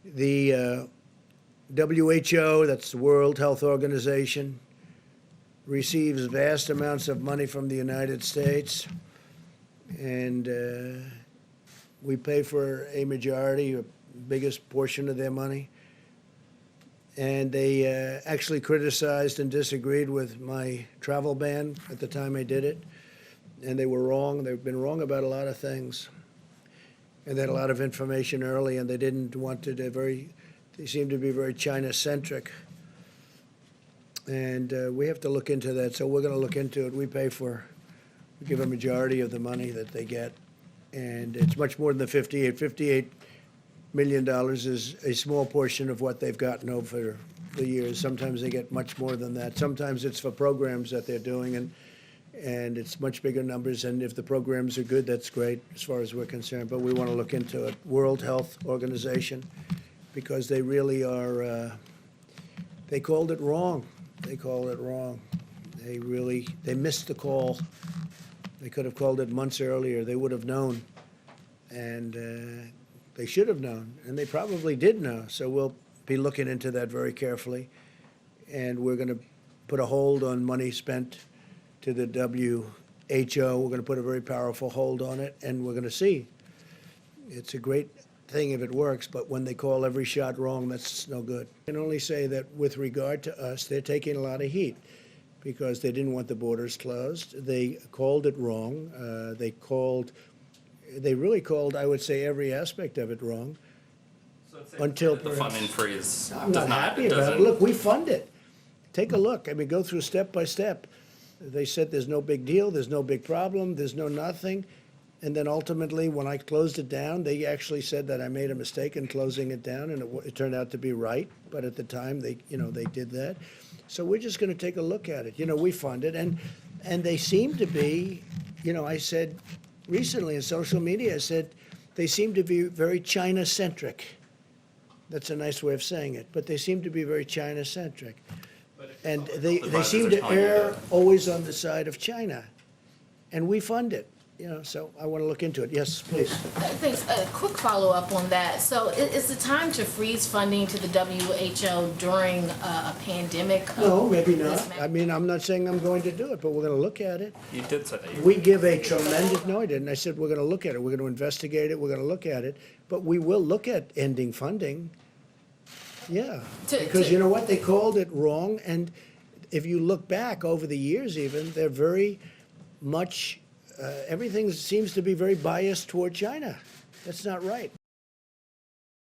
The WHO, that's the World Health Organization, receives vast amounts of money from the United States, and we pay for a majority, a biggest portion of their money. And they actually criticized and disagreed with my travel ban at the time I did it, and they were wrong. They've been wrong about a lot of things, and they had a lot of information early, and they didn't want to. They seemed to be very China-centric, and we have to look into that. So we're going to look into it. We give a majority of the money that they get, and it's much more than the $58 million is a small portion of what they've gotten over the years. Sometimes they get much more than that. Sometimes it's for programs that they're doing, and it's much bigger numbers. And if the programs are good, that's great as far as we're concerned. But we want to look into it. World Health Organization, because they really are, they called it wrong. They called it wrong. They missed the call. They could have called it months earlier. They would have known. And they should have known, and they probably did know. So we'll be looking into that very carefully. And we're going to put a hold on money spent to the WHO. We're going to put a very powerful hold on it, and we're going to see. It's a great thing if it works, but when they call every shot wrong, that's no good. I can only say that with regard to us, they're taking a lot of heat because they didn't want the borders closed. They called it wrong. They really called, I would say, every aspect of it wrong. So until the funding freeze. I'm not happy about it. Look, we fund it. Take a look. I mean, go through step by step. They said there's no big deal, there's no big problem, there's no nothing. And then ultimately, when I closed it down, they actually said that I made a mistake in closing it down, and it turned out to be right. But at the time, they did that. So we're just going to take a look at it. We fund it, and they seem to be, I said recently in social media, I said they seem to be very China-centric. That's a nice way of saying it, but they seem to be very China-centric. And they seem to err always on the side of China. And we fund it, so I want to look into it. Yes, please. Thanks. A quick follow-up on that. So is the time to freeze funding to the WHO during a pandemic? No, maybe not. I mean, I'm not saying I'm going to do it, but we're going to look at it. You did say that. We give a tremendous, no, I didn't. I said we're going to look at it. We're going to investigate it. We're going to look at it. But we will look at ending funding. Yeah, because you know what? They called it wrong. And if you look back over the years even, they're very much, everything seems to be very biased toward China. That's not right.